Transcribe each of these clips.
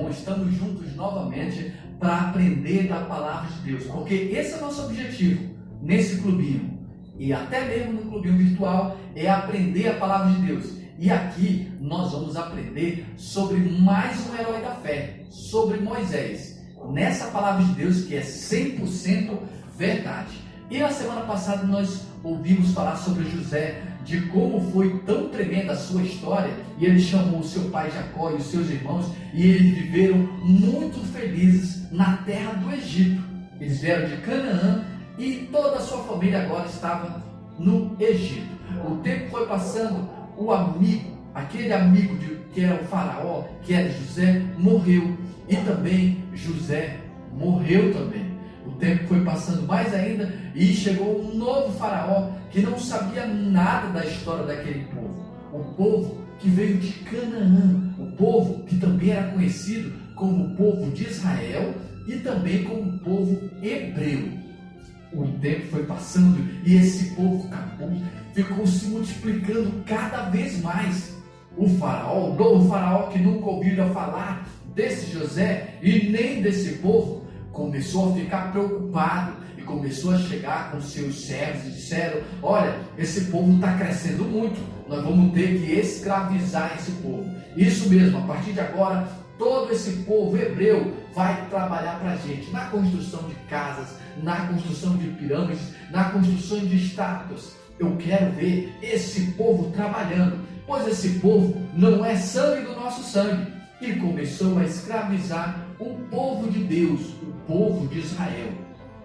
bom, estamos juntos novamente para aprender da palavra de Deus, porque esse é o nosso objetivo nesse clubinho, e até mesmo no clubinho virtual, é aprender a palavra de Deus. E aqui nós vamos aprender sobre mais um herói da fé, sobre Moisés, nessa palavra de Deus que é 100% verdade. E na semana passada nós ouvimos falar sobre José, de como foi tão tremenda a sua história, e ele chamou o seu pai Jacó e os seus irmãos, e eles viveram muito felizes na terra do Egito. Eles vieram de Canaã e toda a sua família agora estava no Egito. O tempo foi passando, o amigo, aquele amigo que era o faraó, que era José, morreu, e também José morreu também. O tempo foi passando mais ainda e chegou um novo faraó que não sabia nada da história daquele povo. O povo que veio de Canaã, o povo que também era conhecido como o povo de Israel e também como o povo hebreu. O tempo foi passando e esse povo ficou se multiplicando cada vez mais. O faraó, o novo faraó que nunca ouviu falar desse José e nem desse povo, começou a ficar preocupado e começou a chegar com seus servos e disseram: olha, esse povo está crescendo muito, nós vamos ter que escravizar esse povo. Isso mesmo, a partir de agora, todo esse povo hebreu vai trabalhar para a gente na construção de casas, na construção de pirâmides, na construção de estátuas. Eu quero ver esse povo trabalhando, pois esse povo não é sangue do nosso sangue. E começou a escravizar o povo de Deus, o povo de Israel.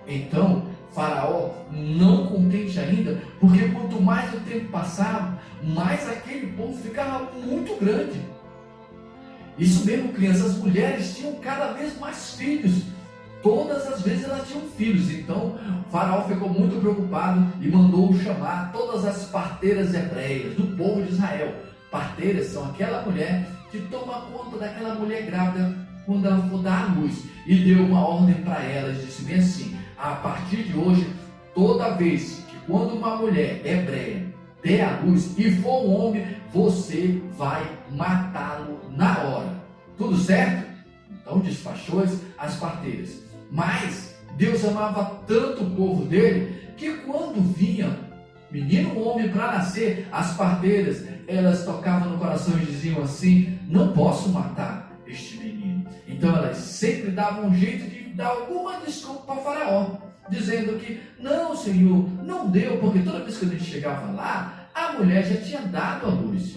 Então, Faraó, não contente ainda, porque quanto mais o tempo passava, mais aquele povo ficava muito grande. Isso mesmo, crianças, as mulheres tinham cada vez mais filhos. Todas as vezes elas tinham filhos. Então, Faraó ficou muito preocupado e mandou chamar todas as parteiras hebreias do povo de Israel. Parteiras são aquela mulher que toma conta daquela mulher grávida quando ela for dar à luz, e deu uma ordem para elas, disse bem assim: a partir de hoje, toda vez que quando uma mulher hebreia der à luz e for um homem, você vai matá-lo na hora. Tudo certo? Então despachou as parteiras. Mas Deus amava tanto o povo dele, que quando vinha menino ou homem para nascer, as parteiras, elas tocavam no coração e diziam assim: não posso matar este menino. Então elas sempre davam um jeito de dar alguma desculpa para Faraó, dizendo que não, Senhor, não deu, porque toda vez que a gente chegava lá, a mulher já tinha dado a luz.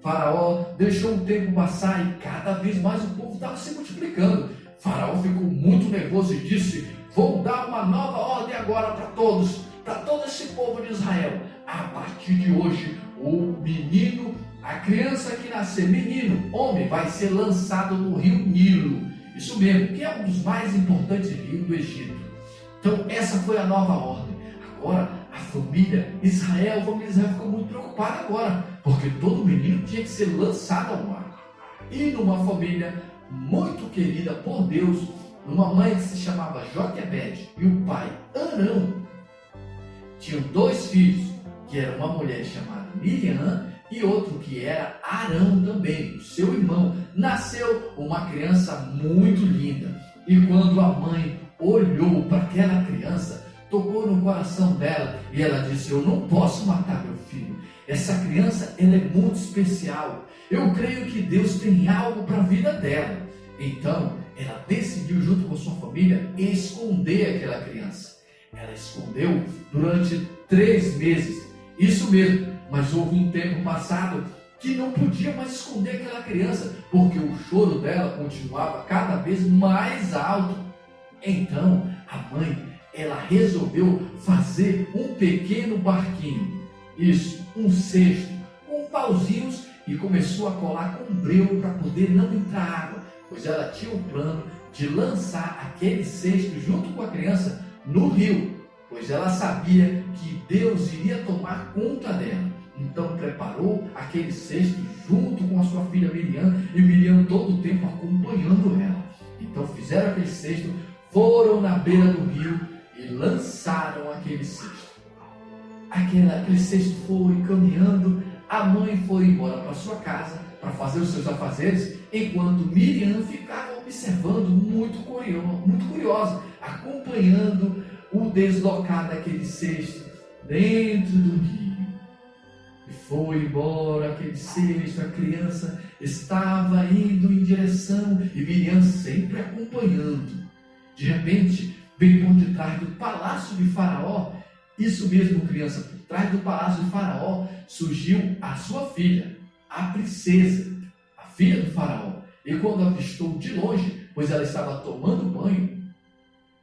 Faraó deixou o tempo passar e cada vez mais o povo estava se multiplicando. Faraó ficou muito nervoso e disse: vou dar uma nova ordem agora para todos, para todo esse povo de Israel. A partir de hoje, o menino, a criança que nascer, menino, homem, vai ser lançado no rio Nilo. Isso mesmo, que é um dos mais importantes rios do Egito. Então essa foi a nova ordem. Agora a família Israel ficou muito preocupada agora, porque todo menino tinha que ser lançado ao mar. E numa família muito querida por Deus, uma mãe que se chamava Joquebede e o pai Arão, tinham dois filhos, que era uma mulher chamada Miriam e outro que era Arão também, o seu irmão. Nasceu uma criança muito linda, e quando a mãe olhou para aquela criança, tocou no coração dela e ela disse: eu não posso matar meu filho, essa criança ela é muito especial, eu creio que Deus tem algo para a vida dela. Então ela decidiu, junto com sua família, esconder aquela criança. Ela escondeu durante 3 meses, isso mesmo, mas houve um tempo passado que não podia mais esconder aquela criança, porque o choro dela continuava cada vez mais alto. Então a mãe, ela resolveu fazer um pequeno barquinho, isso, um cesto, com pauzinhos, e começou a colar com breu para poder não entrar água, pois ela tinha o plano de lançar aquele cesto junto com a criança no rio, pois ela sabia que Deus iria tomar conta dela. Então preparou aquele cesto junto com a sua filha Miriam, e Miriam todo o tempo acompanhando ela. Então fizeram aquele cesto, foram na beira do rio e lançaram aquele cesto. Aquele cesto foi caminhando, a mãe foi embora para sua casa para fazer os seus afazeres, enquanto Miriam ficava observando muito curiosa, acompanhando o deslocar daquele cesto dentro do rio. E foi embora aquele cesto, a criança estava indo em direção, e Miriam sempre acompanhando. De repente, bem por detrás do palácio de Faraó, isso mesmo, criança, por trás do palácio de Faraó, surgiu a sua filha, a princesa, a filha do Faraó. E quando a avistou de longe, pois ela estava tomando banho,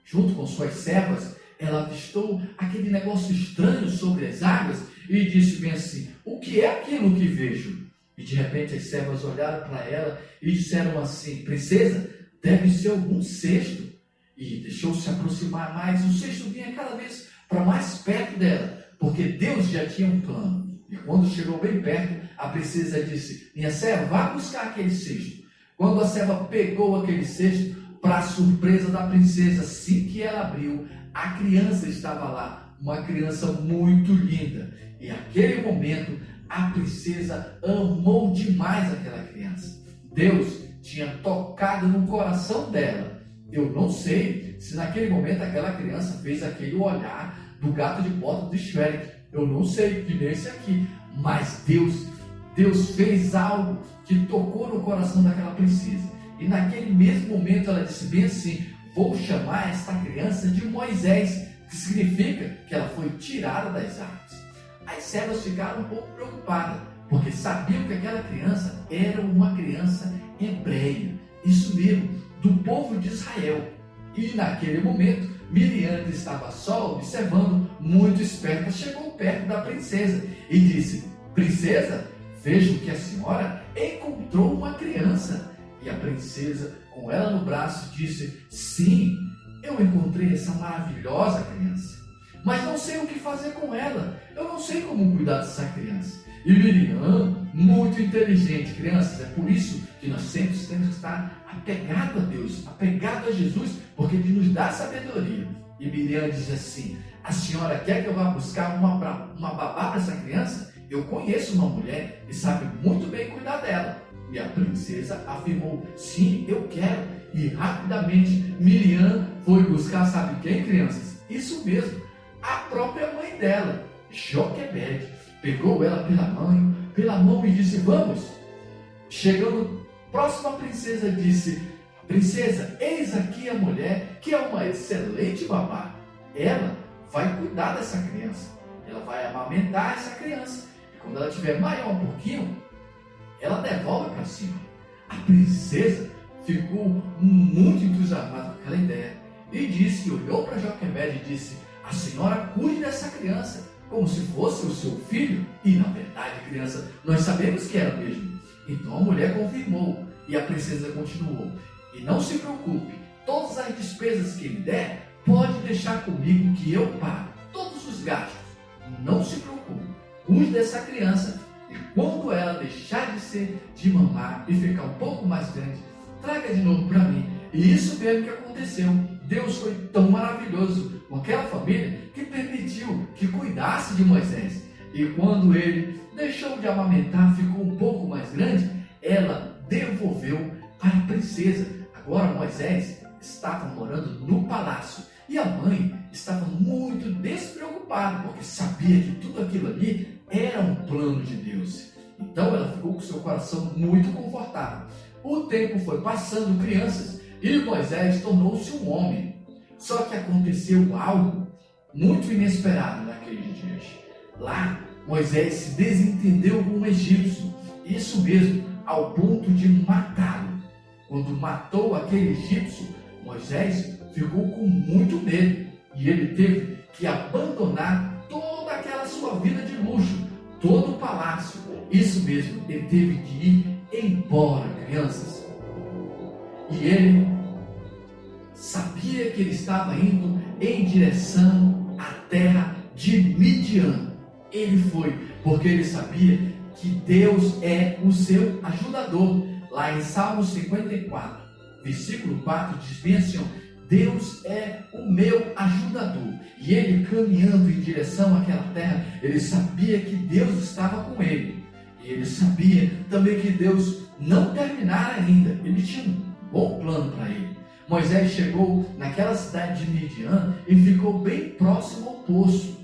junto com suas servas, ela avistou aquele negócio estranho sobre as águas e disse bem assim: o que é aquilo que vejo? E de repente as servas olharam para ela e disseram assim: princesa, deve ser algum cesto. E deixou-se aproximar mais, o cesto vinha cada vez para mais perto dela, porque Deus já tinha um plano. E quando chegou bem perto, a princesa disse: minha serva, vá buscar aquele cesto. Quando a serva pegou aquele cesto, para a surpresa da princesa, assim que ela abriu, a criança estava lá, uma criança muito linda. E naquele momento, a princesa amou demais aquela criança. Deus tinha tocado no coração dela. Eu não sei se naquele momento aquela criança fez aquele olhar do gato de bota do Shrek. Eu não sei, que nem esse aqui. Mas Deus fez algo que tocou no coração daquela princesa. E naquele mesmo momento ela disse bem assim: vou chamar esta criança de Moisés, que significa que ela foi tirada das águas. As servas ficaram um pouco preocupadas, porque sabiam que aquela criança era uma criança hebreia. Isso mesmo, do povo de Israel. E naquele momento, Miriam, que estava só observando, muito esperta, chegou perto da princesa e disse: princesa, vejo que a senhora encontrou uma criança. E a princesa, com ela no braço, disse: sim, eu encontrei essa maravilhosa criança, mas não sei o que fazer com ela. Eu não sei como cuidar dessa criança. E Miriam, muito inteligente, crianças, é por isso que nós sempre temos que estar apegado a Deus, apegado a Jesus, porque Ele nos dá sabedoria. E Miriam diz assim: a senhora quer que eu vá buscar uma babá para essa criança? Eu conheço uma mulher e sabe muito bem cuidar dela. E a princesa afirmou: sim, eu quero. E rapidamente Miriam foi buscar, sabe quem, crianças? Isso mesmo, a própria mãe dela, Joquebede. Pegou ela pela mão e disse: vamos. Chegando próximo à princesa, disse: princesa, eis aqui a mulher que é uma excelente babá. Ela vai cuidar dessa criança, ela vai amamentar essa criança, e quando ela tiver maior um pouquinho, ela devolve para cima. A princesa ficou muito entusiasmada com aquela ideia e disse, olhou para Joquebede e disse: a senhora cuide dessa criança como se fosse o seu filho. E na verdade, criança, nós sabemos que era mesmo. Então a mulher confirmou e a princesa continuou: e não se preocupe, todas as despesas que ele der, pode deixar comigo que eu pago todos os gastos. Não se preocupe, cuide dessa criança, e quando ela deixar de mamar e ficar um pouco mais grande, traga de novo para mim. E isso mesmo que aconteceu. Deus foi tão maravilhoso com aquela família que permitiu que cuidasse de Moisés. E quando ele deixou de amamentar, ficou um pouco mais grande, ela devolveu para a princesa. Agora Moisés estava morando no palácio e a mãe estava muito despreocupada, porque sabia que tudo aquilo ali era um plano de Deus. Então ela ficou com seu coração muito confortável. O tempo foi passando, crianças, e Moisés tornou-se um homem. Só que aconteceu algo muito inesperado naqueles dias. Lá, Moisés se desentendeu com o egípcio. Isso mesmo, ao ponto de matá-lo. Quando matou aquele egípcio, Moisés ficou com muito medo. E ele teve que abandonar toda aquela sua vida de luxo, todo o palácio. Isso mesmo, ele teve que ir embora, crianças. E ele sabia que ele estava indo em direção à terra de Midian. Ele foi, porque ele sabia que Deus é o seu ajudador. Lá em Salmo 54, versículo 4, diz bem assim: Deus é o meu ajudador. E ele, caminhando em direção àquela terra, ele sabia que Deus estava com ele. E ele sabia também que Deus não terminara ainda. Ele tinha bom plano para ele. Moisés chegou naquela cidade de Midian e ficou bem próximo ao poço.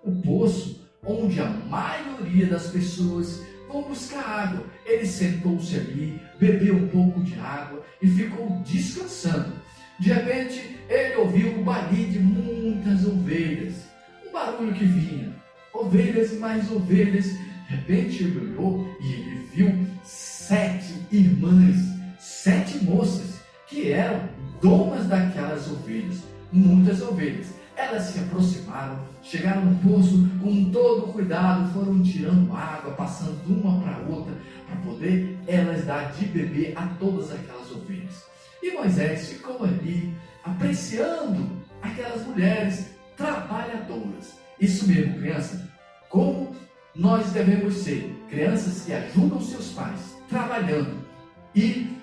O poço onde a maioria das pessoas vão buscar água. Ele sentou-se ali, bebeu um pouco de água e ficou descansando. De repente, ele ouviu o balir de muitas ovelhas. Um barulho que vinha, ovelhas e mais ovelhas. De repente, ele olhou e ele viu 7 irmãs, 7 moças que eram donas daquelas ovelhas, muitas ovelhas. Elas se aproximaram, chegaram no poço com todo cuidado, foram tirando água, passando de uma para outra, para poder elas dar de beber a todas aquelas ovelhas. E Moisés ficou ali, apreciando aquelas mulheres trabalhadoras. Isso mesmo, criança, como nós devemos ser, crianças que ajudam seus pais, trabalhando. E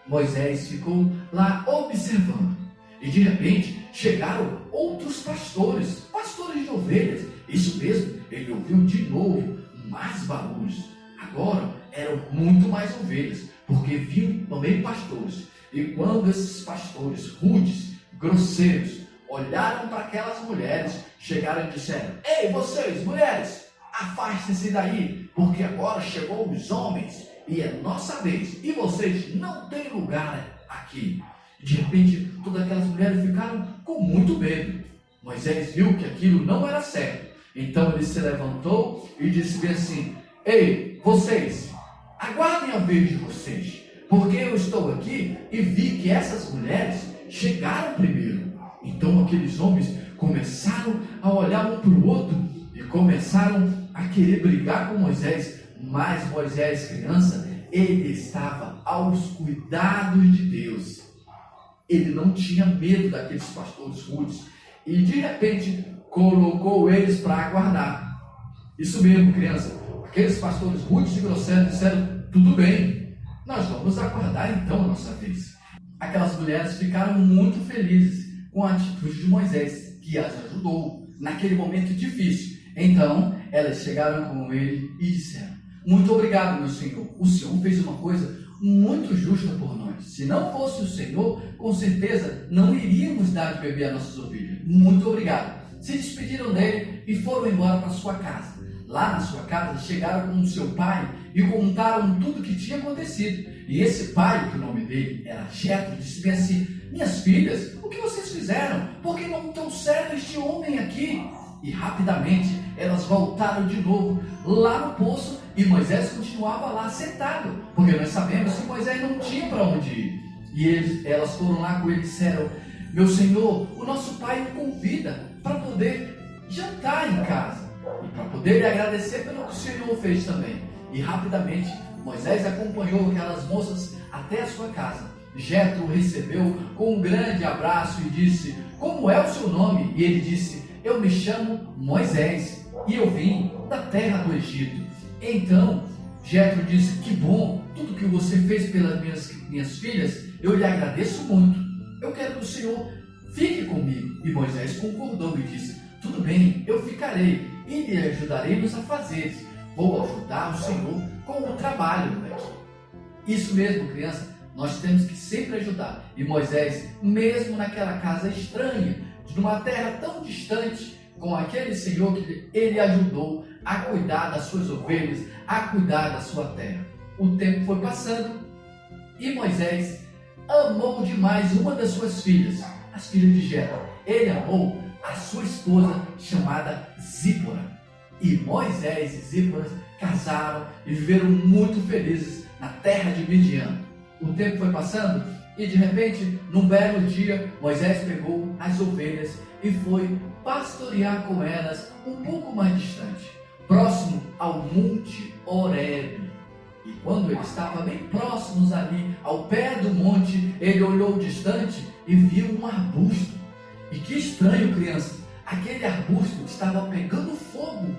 Moisés ficou lá observando. E de repente chegaram outros pastores de ovelhas. Isso mesmo, ele ouviu de novo mais barulhos. Agora eram muito mais ovelhas, porque viam também pastores. E quando esses pastores rudes, grosseiros, olharam para aquelas mulheres, chegaram e disseram: ei, vocês, mulheres, afastem-se daí, porque agora chegou os homens e é nossa vez, e vocês não têm lugar aqui. De repente, todas aquelas mulheres ficaram com muito medo. Moisés viu que aquilo não era certo. Então ele se levantou e disse bem assim: ei, vocês, aguardem a vez de vocês, porque eu estou aqui e vi que essas mulheres chegaram primeiro. Então aqueles homens começaram a olhar um para o outro e começaram a querer brigar com Moisés. Mas Moisés, criança, ele estava aos cuidados de Deus. Ele não tinha medo daqueles pastores rudes. E de repente colocou eles para aguardar. Isso mesmo, criança. Aqueles pastores rudes e grosseiros disseram: tudo bem, nós vamos aguardar então a nossa vez. Aquelas mulheres ficaram muito felizes com a atitude de Moisés, que as ajudou naquele momento difícil. Então elas chegaram com ele e disseram: muito obrigado, meu Senhor. O Senhor fez uma coisa muito justa por nós. Se não fosse o Senhor, com certeza não iríamos dar de beber a nossas ovelhas. Muito obrigado. Se despediram dele e foram embora para sua casa. Lá na sua casa chegaram com o seu pai e contaram tudo o que tinha acontecido. E esse pai, que o nome dele era Jetro, disse bem assim: minhas filhas, o que vocês fizeram? Por que não trouxeram este homem aqui? E rapidamente elas voltaram de novo lá no poço e Moisés continuava lá sentado, porque nós sabemos que Moisés não tinha para onde ir. E elas foram lá com ele e disseram: meu senhor, o nosso pai o convida para poder jantar em casa e para poder lhe agradecer pelo que o Senhor fez também. E rapidamente Moisés acompanhou aquelas moças até a sua casa. Jetro o recebeu com um grande abraço e disse: como é o seu nome? E ele disse: eu me chamo Moisés e eu vim da terra do Egito. Então Jetro disse: que bom, tudo que você fez pelas minhas filhas, eu lhe agradeço muito. Eu quero que o Senhor fique comigo. E Moisés concordou e disse: tudo bem, eu ficarei e lhe ajudarei nos afazeres. Vou ajudar o Senhor com o trabalho daqui. Isso mesmo, criança, nós temos que sempre ajudar. E Moisés, mesmo naquela casa estranha, de uma terra tão distante, com aquele Senhor que ele ajudou a cuidar das suas ovelhas, a cuidar da sua terra. O tempo foi passando e Moisés amou demais uma das suas filhas, as filhas de Jetro. Ele amou a sua esposa chamada Zípora. E Moisés e Zípora casaram e viveram muito felizes na terra de Midian. O tempo foi passando e de repente, num belo dia, Moisés pegou as ovelhas e foi pastorear com elas um pouco mais distante, próximo ao Monte Horebe. E quando ele estava bem próximos ali, ao pé do monte, ele olhou distante e viu um arbusto. E que estranho, criança, aquele arbusto estava pegando fogo.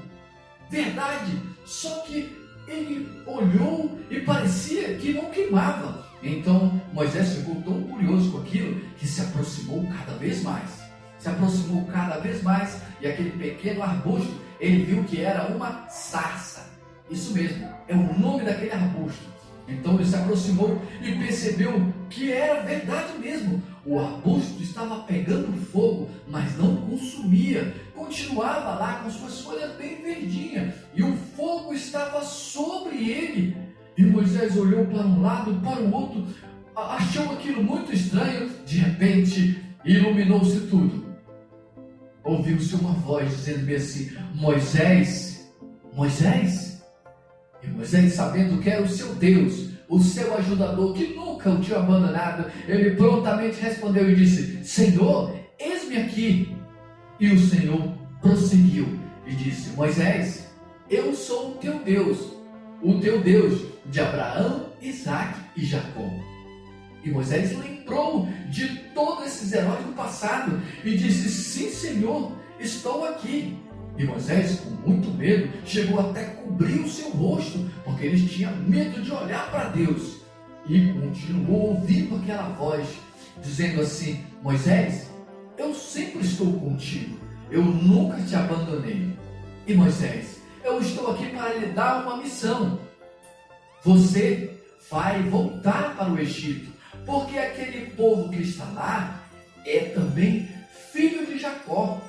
Verdade, só que ele olhou e parecia que não queimava. Então Moisés ficou tão curioso com aquilo que se aproximou cada vez mais. E aquele pequeno arbusto, ele viu que era uma sarça. Isso mesmo, é o nome daquele arbusto. Então ele se aproximou e percebeu que era verdade mesmo. O arbusto estava pegando fogo, mas não consumia. Continuava lá com suas folhas bem verdinhas e o fogo estava sobre ele. E Moisés olhou para um lado, para o outro, achou aquilo muito estranho. De repente, iluminou-se tudo. Ouviu-se uma voz dizendo assim: Moisés, Moisés. E Moisés, sabendo que era o seu Deus, o seu ajudador, que nunca o tinha abandonado, ele prontamente respondeu e disse: Senhor, eis-me aqui. E o Senhor prosseguiu e disse: Moisés, eu sou o teu Deus de Abraão, Isaque e Jacó. E Moisés lembrou de todos esses heróis do passado e disse: Sim, Senhor, estou aqui. E Moisés, com muito medo, chegou até cobrir o seu rosto, porque ele tinha medo de olhar para Deus. E continuou ouvindo aquela voz, dizendo assim: Moisés, eu sempre estou contigo, eu nunca te abandonei. E Moisés, eu estou aqui para lhe dar uma missão. Você vai voltar para o Egito, porque aquele povo que está lá é também filho de Jacó.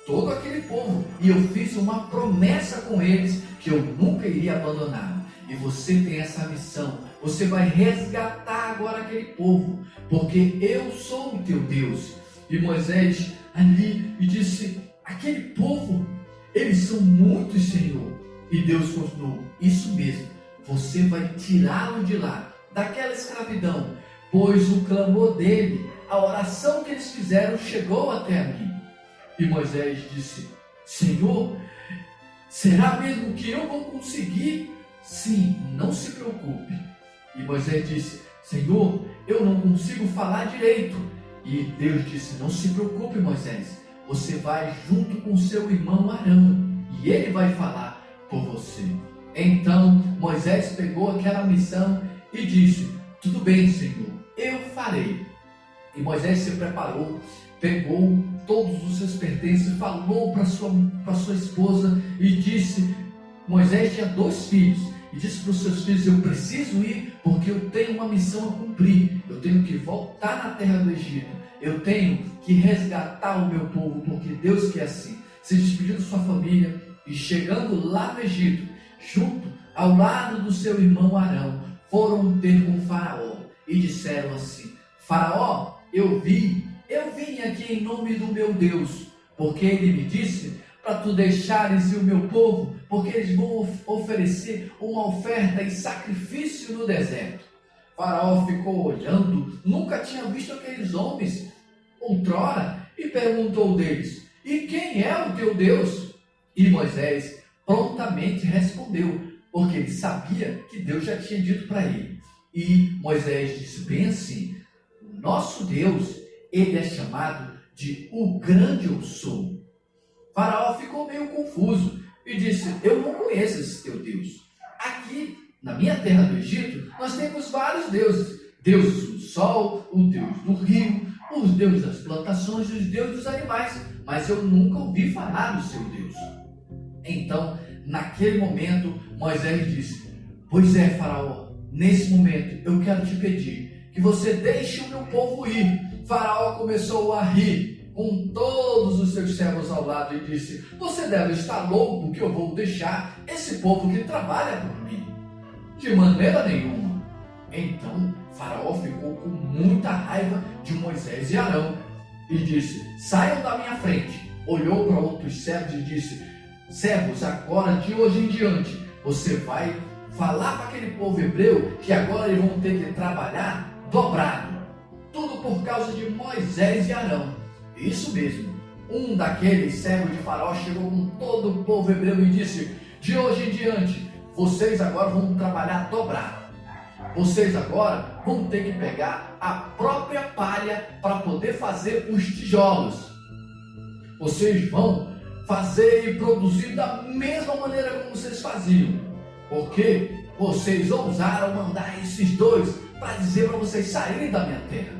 Todo aquele povo, e eu fiz uma promessa com eles que eu nunca iria abandonar. E você tem essa missão, você vai resgatar agora aquele povo, porque eu sou o teu Deus. E Moisés ali e disse: aquele povo, eles são muitos, Senhor. E Deus continuou: isso mesmo, você vai tirá-lo de lá, daquela escravidão, pois o clamor dele, a oração que eles fizeram chegou até mim. E Moisés disse: Senhor, será mesmo que eu vou conseguir? Sim, não se preocupe. E Moisés disse: Senhor, eu não consigo falar direito. E Deus disse: não se preocupe, Moisés, você vai junto com seu irmão Arão, e ele vai falar por você. Então Moisés pegou aquela missão e disse: tudo bem, Senhor, eu farei. E Moisés se preparou, pegou todos os seus pertences, falou para sua esposa e disse: Moisés tinha 2 filhos, e disse para os seus filhos: eu preciso ir porque eu tenho uma missão a cumprir, eu tenho que voltar na terra do Egito, eu tenho que resgatar o meu povo, porque Deus quer assim. Se despediu de sua família e chegando lá no Egito, junto ao lado do seu irmão Arão, foram ter com Faraó e disseram assim: Faraó, eu vim aqui em nome do meu Deus, porque ele me disse para tu deixares o meu povo, porque eles vão oferecer uma oferta e sacrifício no deserto. Faraó ficou olhando, nunca tinha visto aqueles homens outrora, e perguntou deles: e quem é o teu Deus? E Moisés prontamente respondeu, porque ele sabia que Deus já tinha dito para ele. E Moisés disse bem assim: nosso Deus, ele é chamado de o grande eu sou. Faraó ficou meio confuso e disse: eu não conheço esse teu Deus. Aqui, na minha terra do Egito, nós temos vários deuses. Deuses do sol, o Deus do rio, os deuses das plantações e os deuses dos animais. Mas eu nunca ouvi falar do seu Deus. Então, naquele momento, Moisés disse: pois é, Faraó, nesse momento eu quero te pedir que você deixe o meu povo ir. Faraó começou a rir com todos os seus servos ao lado e disse: você deve estar louco que eu vou deixar esse povo que trabalha por mim. De maneira nenhuma. Então Faraó ficou com muita raiva de Moisés e Arão e disse: saiam da minha frente. Olhou para outros servos e disse: servos, agora de hoje em diante você vai falar para aquele povo hebreu que agora eles vão ter que trabalhar dobrado. Tudo por causa de Moisés e Arão. Isso mesmo. Um daqueles servos de Faraó chegou com todo o povo hebreu e disse: de hoje em diante, vocês agora vão trabalhar dobrado. Vocês agora vão ter que pegar a própria palha para poder fazer os tijolos. Vocês vão fazer e produzir da mesma maneira como vocês faziam. Porque vocês ousaram mandar esses 2 para dizer para vocês saírem da minha terra.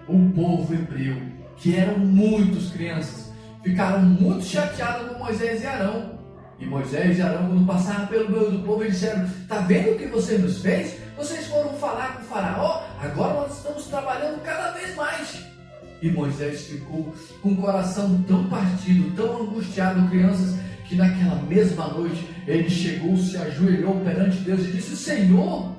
O povo hebreu, que eram muitas crianças, ficaram muito chateados com Moisés e Arão. E Moisés e Arão, quando passaram pelo meio do povo, eles disseram: está vendo o que você nos fez? Vocês foram falar com o faraó, agora nós estamos trabalhando cada vez mais. E Moisés ficou com o coração tão partido, tão angustiado, crianças, que naquela mesma noite ele chegou, se ajoelhou perante Deus e disse: Senhor,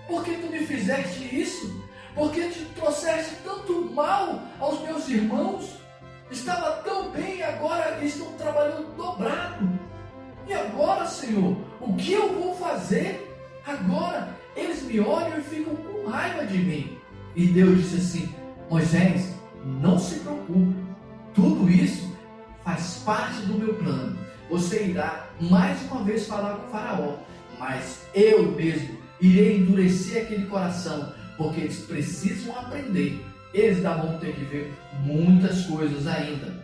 por que tu me fizeste isso? Por que te trouxeste tanto mal aos meus irmãos? Estava tão bem e agora eles estão trabalhando dobrado. E agora, Senhor, o que eu vou fazer? Agora eles me olham e ficam com raiva de mim. E Deus disse assim: Moisés, não se preocupe, tudo isso faz parte do meu plano. Você irá mais uma vez falar com o faraó, mas eu mesmo irei endurecer aquele coração, porque eles precisam aprender. Eles ainda vão ter que ver muitas coisas ainda.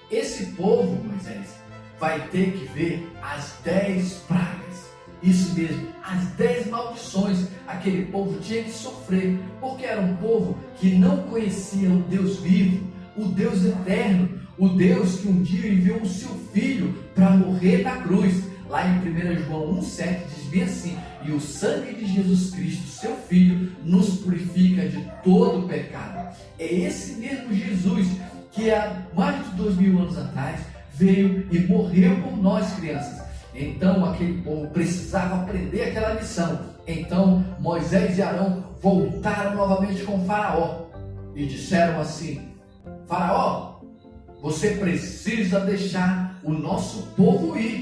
Esse povo, Moisés, vai ter que ver as 10 pragas. Isso mesmo, as 10 maldições aquele povo tinha que sofrer, porque era um povo que não conhecia o Deus vivo, o Deus eterno, o Deus que um dia enviou o seu Filho para morrer na cruz. Lá em 1 João 1,7 diz bem assim: e o sangue de Jesus Cristo, seu Filho, nos purifica de todo pecado. É esse mesmo Jesus que há mais de 2000 anos atrás veio e morreu por nós, crianças. Então aquele povo precisava aprender aquela lição. Então Moisés e Arão voltaram novamente com o faraó e disseram assim: Faraó, você precisa deixar o nosso povo ir.